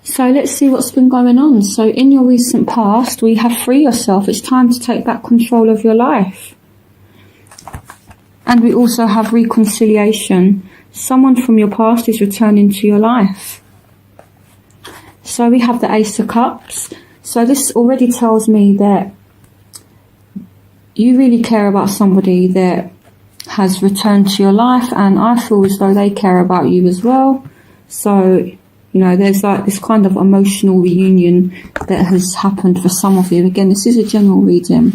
So let's see what's been going on. So in your recent past, we have free yourself. It's time to take back control of your life. And we also have reconciliation. Someone from your past is returning to your life. So we have the Ace of Cups. So this already tells me that you really care about somebody that has returned to your life, and I feel as though they care about you as well. So, you know, there's like this kind of emotional reunion that has happened for some of you. Again, this is a general reading.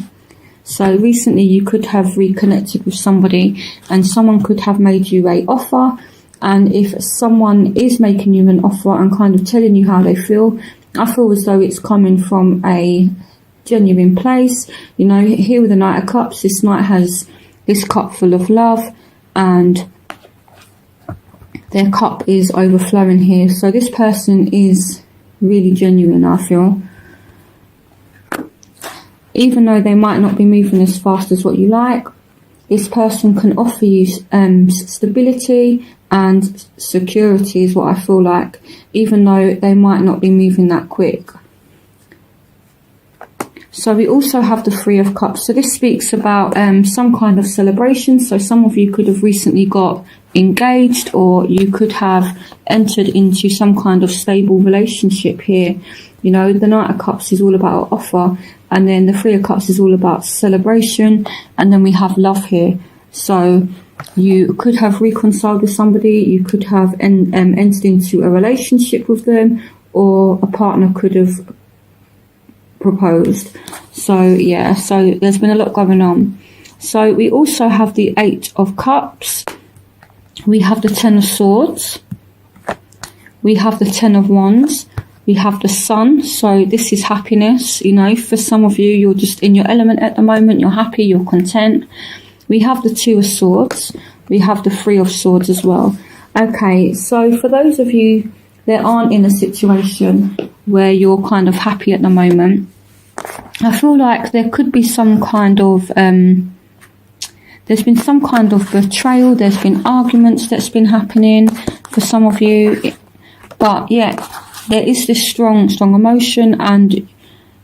So recently you could have reconnected with somebody, and someone could have made you an offer. And if someone is making you an offer and kind of telling you how they feel, I feel as though it's coming from a genuine place. You know, here with the Knight of Cups, this Knight has this cup full of love, and their cup is overflowing here. So this person is really genuine, I feel. Even though they might not be moving as fast as what you like, this person can offer you stability and security is what I feel like, even though they might not be moving that quick. So we also have the Three of Cups. So this speaks about some kind of celebration. So some of you could have recently got engaged, or you could have entered into some kind of stable relationship here. You know, the Knight of Cups is all about offer, and then the Three of Cups is all about celebration, and then we have love here. So you could have reconciled with somebody, you could have entered into a relationship with them, or a partner could have proposed. So yeah, so there's been a lot going on. So we also have the Eight of Cups, we have the Ten of Swords, we have the Ten of Wands, we have the Sun. So this is happiness. You know, for some of you, you're just in your element at the moment, you're happy, you're content. We have the Two of Swords, we have the Three of Swords as well. Okay, so for those of you that aren't in a situation where you're kind of happy at the moment, I feel like there could be some kind of there's been some kind of betrayal, there's been arguments that's been happening for some of you, but yeah, there is this strong emotion, and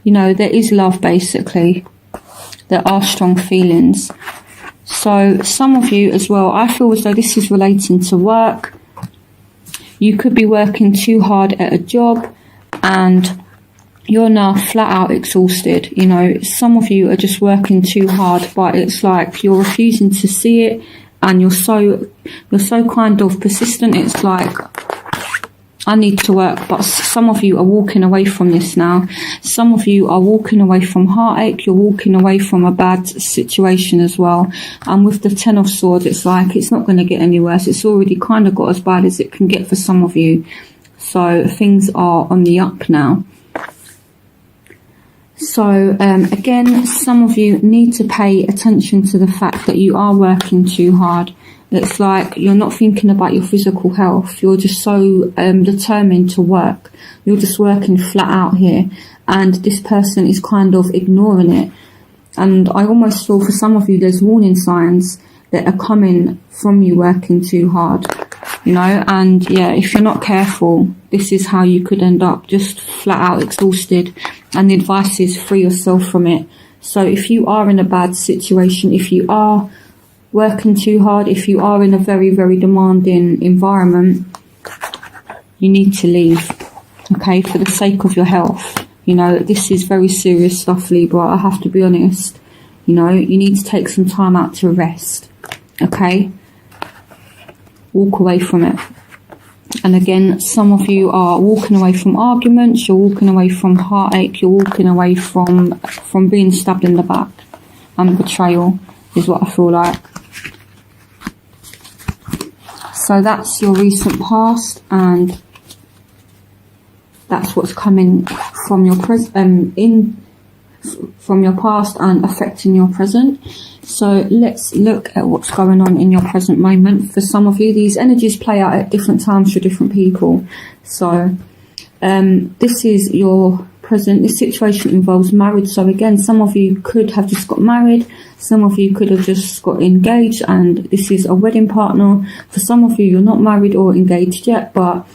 you know, there is love. Basically, there are strong feelings. So some of you as well, I feel as though this is relating to work. You could be working too hard at a job and you're now flat out exhausted. You know, some of you are just working too hard, but it's like you're refusing to see it, and you're so kind of persistent. It's like, I need to work. But some of you are walking away from this now. Some of you are walking away from heartache. You're walking away from a bad situation as well. And with the Ten of Swords, it's like it's not going to get any worse. It's already kind of got as bad as it can get for some of you. So things are on the up now. So again, some of you need to pay attention to the fact that you are working too hard. It's like you're not thinking about your physical health. You're just so determined to work. You're just working flat out here. And this person is kind of ignoring it. And I almost feel for some of you there's warning signs that are coming from you working too hard. You know, and yeah, if you're not careful, this is how you could end up, just flat out exhausted. And the advice is free yourself from it. So if you are in a bad situation, if you are working too hard, if you are in a very, very demanding environment, you need to leave, okay, for the sake of your health. You know, this is very serious stuff, Libra, I have to be honest. You know, you need to take some time out to rest, okay? Walk away from it. And again, some of you are walking away from arguments, you're walking away from heartache, you're walking away from being stabbed in the back. And betrayal is what I feel like. So that's your recent past, and that's what's coming from your from your past and affecting your present. So let's look at what's going on in your present moment. For some of you, these energies play out at different times for different people. So this is your present. This situation involves marriage. So again, some of you could have just got married. Some of you could have just got engaged, and this is a wedding partner. For some of you, you're not married or engaged yet, but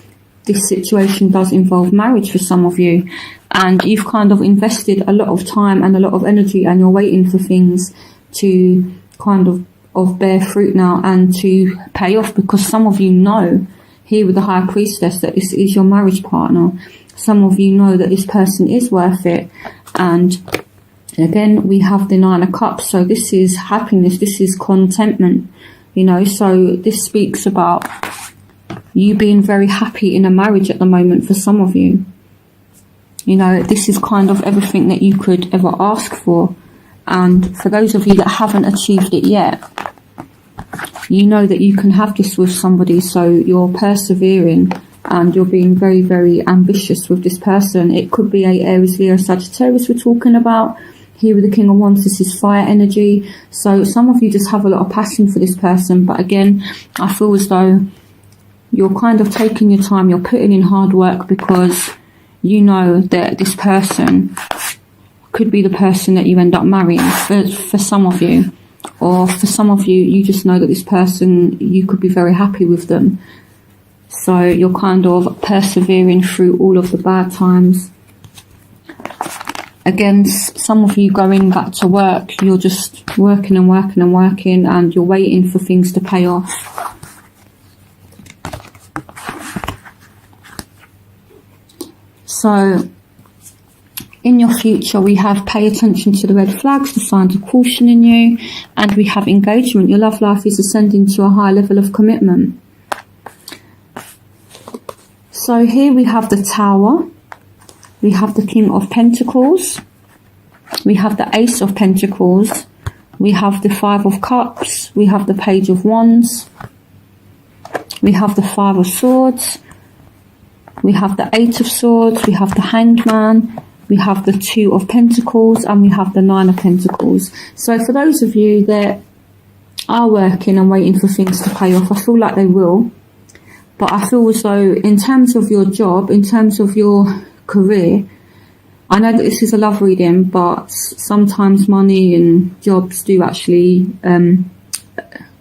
this situation does involve marriage for some of you, and you've kind of invested a lot of time and a lot of energy, and you're waiting for things to kind of bear fruit now and to pay off, because some of you know here with the High Priestess that this is your marriage partner. Some of you know that this person is worth it. And again, we have the Nine of Cups, so this is happiness, this is contentment, you know. So this speaks about you being very happy in a marriage at the moment for some of you. You know, this is kind of everything that you could ever ask for. And for those of you that haven't achieved it yet, you know that you can have this with somebody, so you're persevering and you're being very, very ambitious with this person. It could be a Aries, Leo, Sagittarius we're talking about. Here with the King of Wands, this is fire energy. So some of you just have a lot of passion for this person. But again, I feel as though you're kind of taking your time, you're putting in hard work, because you know that this person could be the person that you end up marrying for some of you. Or for some of you, you just know that this person, you could be very happy with them. So you're kind of persevering through all of the bad times. Again, some of you going back to work, you're just working and working and working, and you're waiting for things to pay off. So in your future, we have pay attention to the red flags, the signs of caution in you, and we have engagement. Your love life is ascending to a high level of commitment. So here we have the Tower, we have the King of Pentacles, we have the Ace of Pentacles, we have the Five of Cups, we have the Page of Wands, we have the Five of Swords, we have the Eight of Swords, we have the Hanged Man, we have the Two of Pentacles, and we have the Nine of Pentacles. So for those of you that are working and waiting for things to pay off, I feel like they will. But I feel as though in terms of your job, in terms of your career, I know that this is a love reading, but sometimes money and jobs do actually, you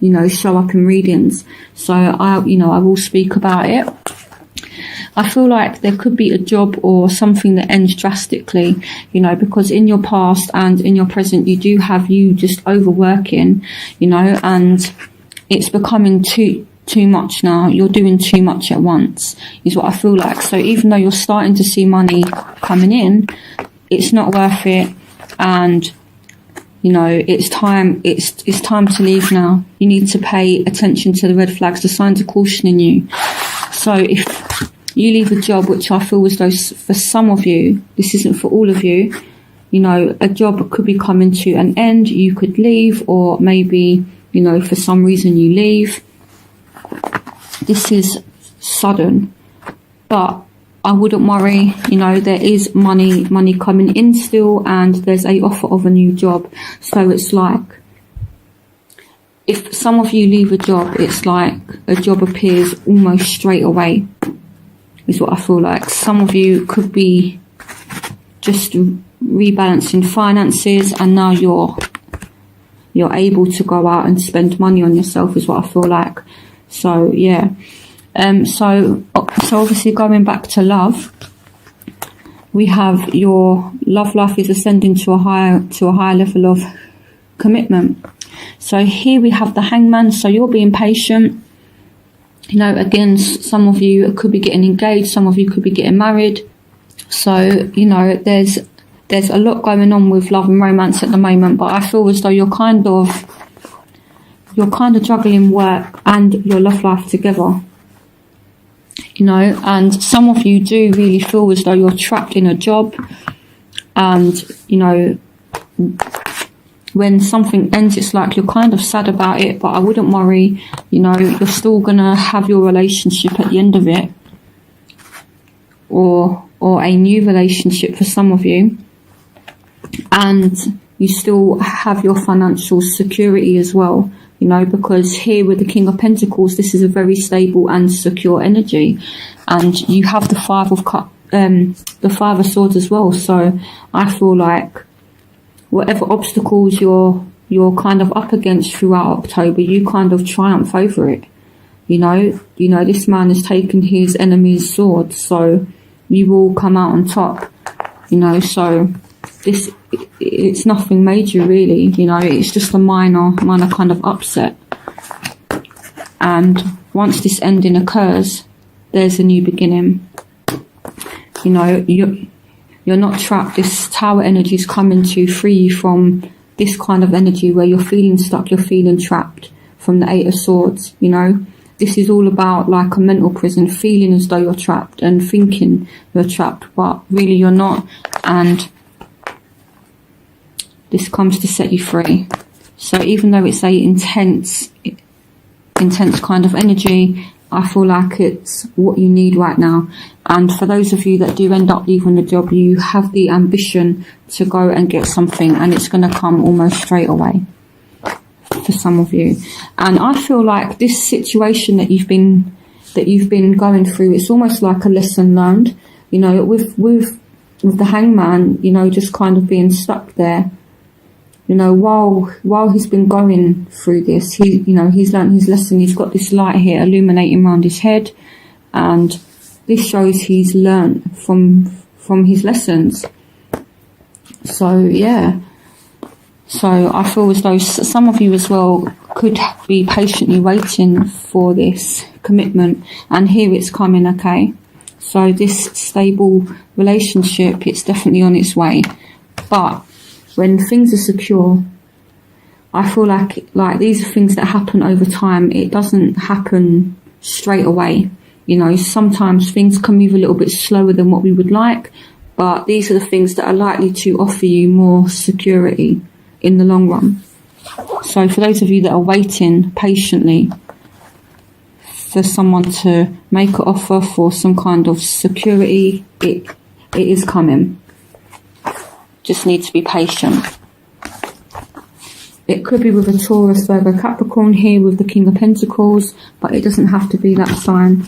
know, show up in readings. So I will speak about it. I feel like there could be a job or something that ends drastically, you know, because in your past and in your present, you do have you just overworking, you know, and it's becoming too much now. You're doing too much at once, is what I feel like. So even though you're starting to see money coming in, it's not worth it. And, you know, it's time to leave now. You need to pay attention to the red flags, the signs of caution in you. So if you leave a job, which I feel as though for some of you, this isn't for all of you, you know, a job could be coming to an end, you could leave, or maybe, you know, for some reason you leave. This is sudden, but I wouldn't worry, you know, there is money coming in still, and there's a offer of a new job. So it's like, if some of you leave a job, it's like a job appears almost straight away, is what I feel like. Some of you could be just rebalancing finances, and now you're able to go out and spend money on yourself, is what I feel like. So yeah, so obviously going back to love, we have your love life is ascending to a higher level of commitment. So here we have the Hangman. So you're being patient. You know, again, some of you could be getting engaged, some of you could be getting married. So, you know, there's a lot going on with love and romance at the moment, but I feel as though you're kind of juggling work and your love life together. You know, and some of you do really feel as though you're trapped in a job, and, you know, when something ends, it's like you're kind of sad about it, but I wouldn't worry. You know, you're still gonna have your relationship at the end of it, or a new relationship for some of you, and you still have your financial security as well, you know, because here with the King of Pentacles, this is a very stable and secure energy, and you have the Five of Swords as well. So I feel like whatever obstacles you're kind of up against throughout October, you kind of triumph over it. This man has taken his enemy's sword, so you will come out on top. So it's nothing major really. It's just a minor kind of upset. And once this ending occurs, there's a new beginning. You're not trapped. This Tower energy is coming to free you from this kind of energy where you're feeling stuck, you're feeling trapped, from the Eight of Swords. This is all about like a mental prison, feeling as though you're trapped and thinking you're trapped, but really you're not. And this comes to set you free. So even though it's a intense kind of energy, I feel like it's what you need right now. And for those of you that do end up leaving the job, you have the ambition to go and get something, and it's going to come almost straight away for some of you. And I feel like this situation that you've been going through, it's almost like a lesson learned. With the Hangman, just kind of being stuck there. While he's been going through this, he's learned his lesson. He's got this light here illuminating around his head, and this shows he's learned from his lessons. So yeah. So I feel as though some of you as well could be patiently waiting for this commitment, and here it's coming, okay? So this stable relationship, it's definitely on its way. But when things are secure, I feel like these are things that happen over time. It doesn't happen straight away. Sometimes things can move a little bit slower than what we would like, but these are the things that are likely to offer you more security in the long run. So for those of you that are waiting patiently for someone to make an offer for some kind of security, it is coming. Just need to be patient. It could be with a Taurus, Virgo, Capricorn here with the King of Pentacles, but it doesn't have to be that sign.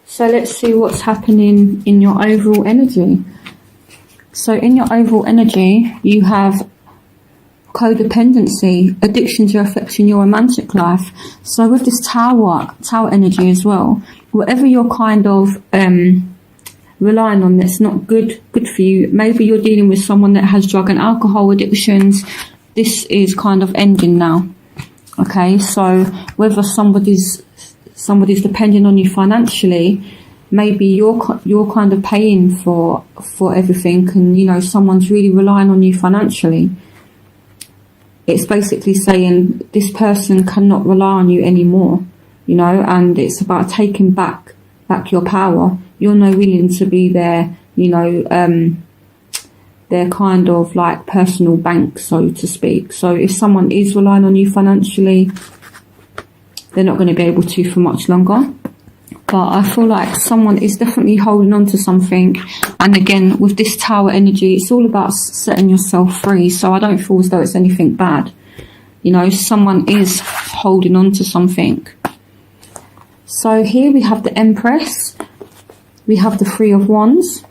So let's see what's happening in your overall energy. So in your overall energy, you have codependency. Addictions are affecting your romantic life. So with this tower energy as well, whatever you're kind of relying on that's not good for you, maybe you're dealing with someone that has drug and alcohol addictions, this is kind of ending now. Okay, so whether somebody's depending on you financially, maybe you're kind of paying for everything, and someone's really relying on you financially. It's basically saying this person cannot rely on you anymore, and it's about taking back your power. You're no willing to be their kind of like personal bank, so to speak. So if someone is relying on you financially, they're not going to be able to for much longer. But I feel like someone is definitely holding on to something. And again, with this Tower energy, it's all about setting yourself free. So I don't feel as though it's anything bad. Someone is holding on to something. So here we have the Empress. We have the Three of Wands.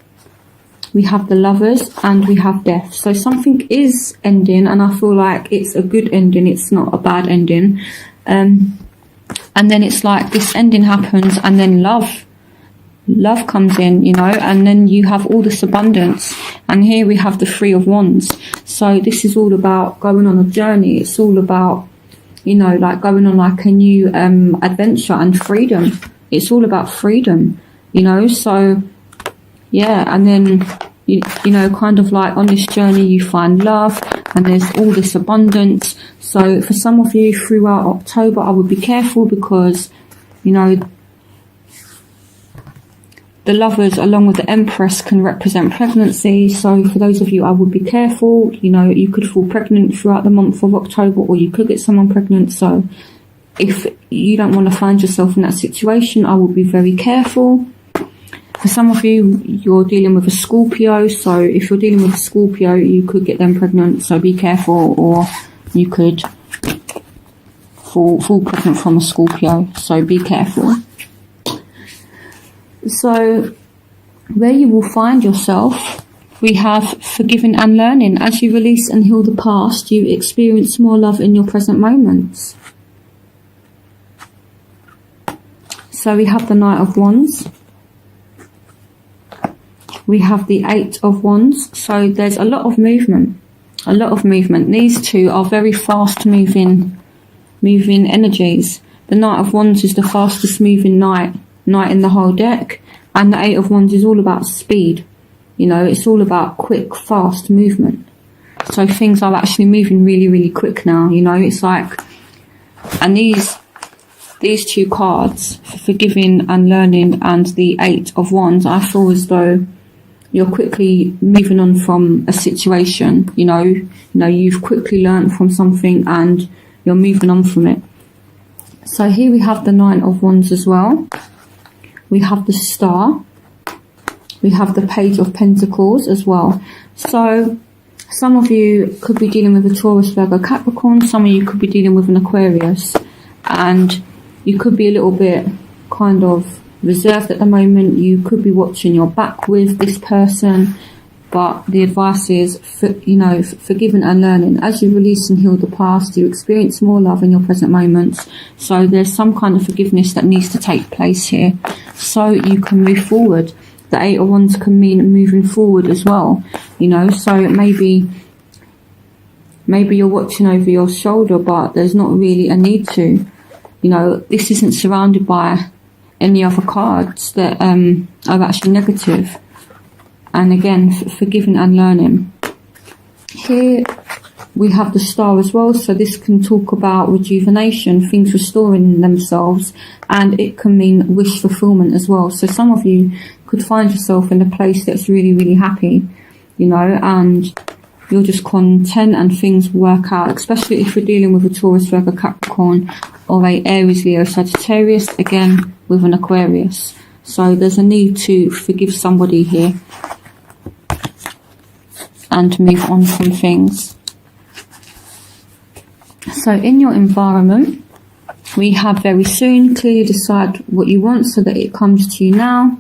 We have the Lovers, and we have Death. So something is ending, and I feel like it's a good ending. It's not a bad ending. And then it's like this ending happens, and then love comes in, and then you have all this abundance. And here we have the Three of Wands. So this is all about going on a journey. It's all about, like going on like a new adventure and freedom. It's all about freedom, so yeah. And then kind of like on this journey you find love, and there's all this abundance. So for some of you throughout October, I would be careful, because the Lovers along with the Empress can represent pregnancy. So for those of you, I would be careful. You could fall pregnant throughout the month of October, or you could get someone pregnant. So if you don't want to find yourself in that situation, I would be very careful. For some of you, you're dealing with a Scorpio. So if you're dealing with a Scorpio, you could get them pregnant. So be careful, or you could fall pregnant from a Scorpio. So be careful. So where you will find yourself, we have forgiving and learning. As you release and heal the past, you experience more love in your present moments. So we have the Knight of Wands. We have the Eight of Wands. So there's a lot of movement. A lot of movement. These two are very fast moving energies. The Knight of Wands is the fastest moving knight in the whole deck. And the Eight of Wands is all about speed. You know, it's all about quick, fast movement. So things are actually moving really, really quick now. You know, it's like, and these two cards, forgiving and learning, and the Eight of Wands, I feel as though you're quickly moving on from a situation. You know, you've quickly learned from something and you're moving on from it. So here we have the Nine of Wands as well. We have the Star. We have the Page of Pentacles as well. So some of you could be dealing with a Taurus, Virgo, Capricorn. Some of you could be dealing with an Aquarius. And you could be a little bit kind of reserved at the moment. You could be watching your back with this person. But the advice is, forgiving and learning. As you release and heal the past, you experience more love in your present moments. So there's some kind of forgiveness that needs to take place here, so you can move forward. The Eight of Wands can mean moving forward as well. You know, so maybe you're watching over your shoulder, but there's not really a need to. You know, this isn't surrounded by any other cards that are actually negative. And again, forgiving and learning. Here we have the Star as well. So this can talk about rejuvenation, things restoring themselves. And it can mean wish fulfillment as well. So some of you could find yourself in a place that's really, really happy, you know, and you're just content and things work out. Especially if you're dealing with a Taurus, Virgo, Capricorn, or a Aries, Leo, Sagittarius, again with an Aquarius. So there's a need to forgive somebody here and move on from things. So in your environment, we have very soon. Clearly decide what you want so that it comes to you now.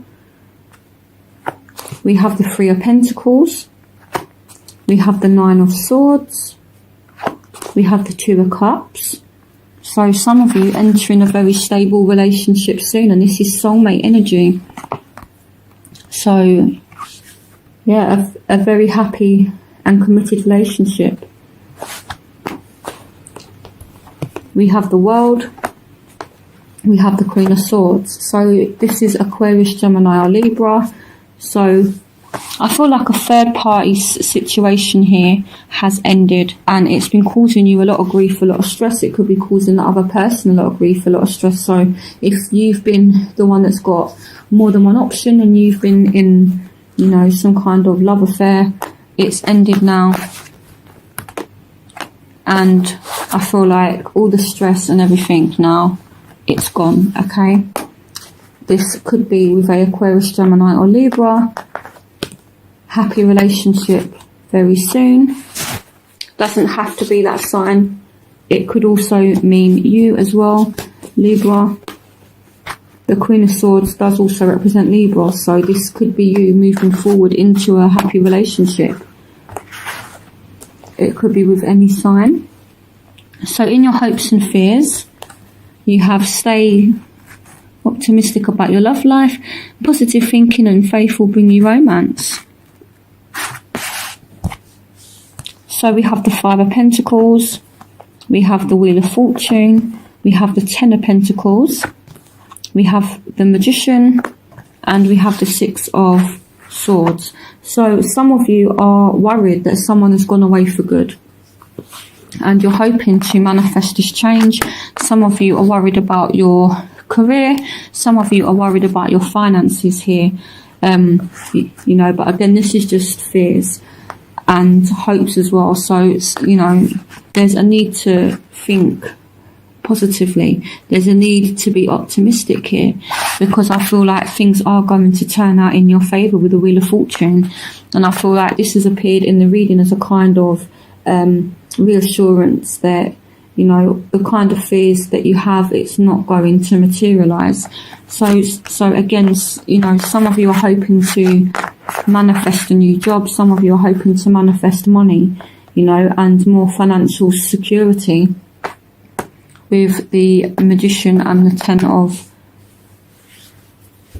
We have the Three of Pentacles. We have the Nine of Swords. We have the Two of Cups. So some of you entering a very stable relationship soon, and this is soulmate energy. So yeah, a very happy and committed relationship. We have the World. We have the Queen of Swords. So this is Aquarius, Gemini or Libra. So I feel like a third party situation here has ended, and it's been causing you a lot of grief, a lot of stress. It could be causing the other person a lot of grief, a lot of stress. So if you've been the one that's got more than one option and you've been in, you know, some kind of love affair, it's ended now. And I feel like all the stress and everything now, it's gone, okay? This could be with a Aquarius, Gemini or Libra. Happy relationship very soon. Doesn't have to be that sign. It could also mean you as well, Libra. The Queen of Swords does also represent Libra, so this could be you moving forward into a happy relationship. It could be with any sign. So in your hopes and fears, you have stay optimistic about your love life. Positive thinking and faith will bring you romance. So we have the Five of Pentacles. We have the Wheel of Fortune. We have the Ten of Pentacles. We have the Magician. And we have the Six of Swords. So some of you are worried that someone has gone away for good, and you're hoping to manifest this change. Some of you are worried about your career. Some of you are worried about your finances here. You know, but again, this is just fears and hopes as well. So, you know, there's a need to think positively. There's a need to be optimistic here, because I feel like things are going to turn out in your favour with the Wheel of Fortune. And I feel like this has appeared in the reading as a kind of reassurance that You know, the kind of fears that you have, it's not going to materialize. So again, you know, some of you are hoping to manifest a new job. Some of you are hoping to manifest money, you know, and more financial security with the Magician and the Ten of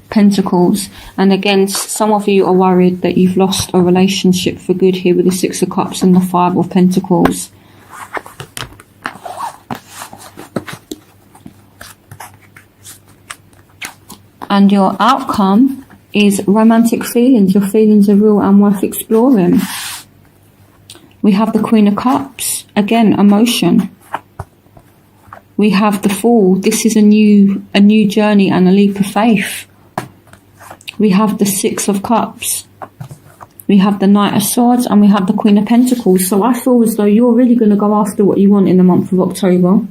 Pentacles. And again, some of you are worried that you've lost a relationship for good here with the Six of Cups and the Five of Pentacles. And your outcome is romantic feelings. Your feelings are real and worth exploring. We have the Queen of Cups. Again, emotion. We have the Fool. This is a new journey and a leap of faith. We have the Six of Cups. We have the Knight of Swords, and we have the Queen of Pentacles. So I feel as though you're really going to go after what you want in the month of October.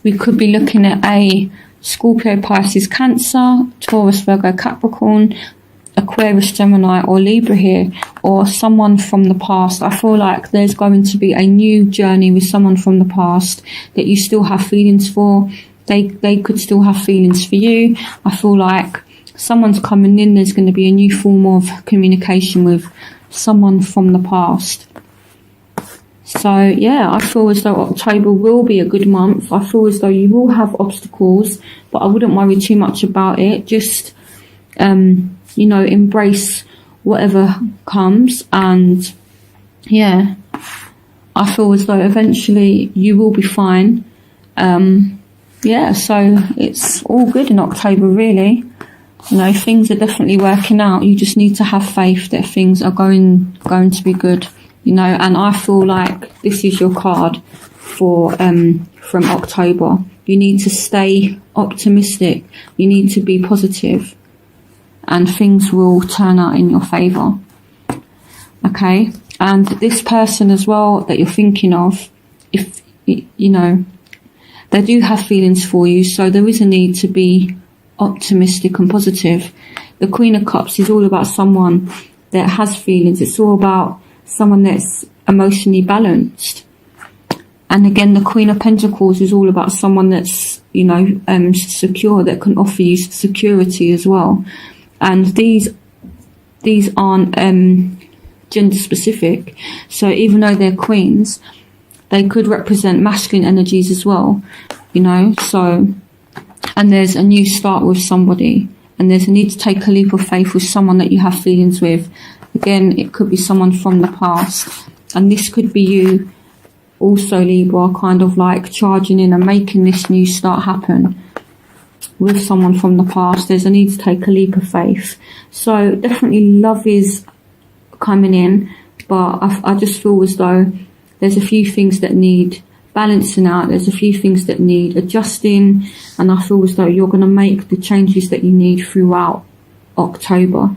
We could be looking at a Scorpio, Pisces, Cancer, Taurus, Virgo, Capricorn, Aquarius, Gemini or Libra here, or someone from the past. I feel like there's going to be a new journey with someone from the past that you still have feelings for. They could still have feelings for you. I feel like someone's coming in. There's going to be a new form of communication with someone from the past. So yeah, I feel as though October will be a good month. I feel as though you will have obstacles, but I wouldn't worry too much about it. Just, you know, embrace whatever comes. And yeah, I feel as though eventually you will be fine. Yeah, so it's all good in October, really. You know, things are definitely working out. You just need to have faith that things are going to be good. You know, and I feel like this is your card for from October. You need to stay optimistic. You need to be positive, and things will turn out in your favour. Okay, and this person as well that you're thinking of, if you know, they do have feelings for you, so there is a need to be optimistic and positive. The Queen of Cups is all about someone that has feelings. It's all about someone that's emotionally balanced. And again, the Queen of Pentacles is all about someone that's, you know, secure, that can offer you security as well. And these aren't gender specific, so even though they're queens, they could represent masculine energies as well, you know. So, and there's a new start with somebody, and there's a need to take a leap of faith with someone that you have feelings with. Again, it could be someone from the past, and this could be you also, Libra, kind of like charging in and making this new start happen with someone from the past. There's a need to take a leap of faith. So definitely love is coming in, but I just feel as though there's a few things that need balancing out. There's a few things that need adjusting, and I feel as though you're going to make the changes that you need throughout October.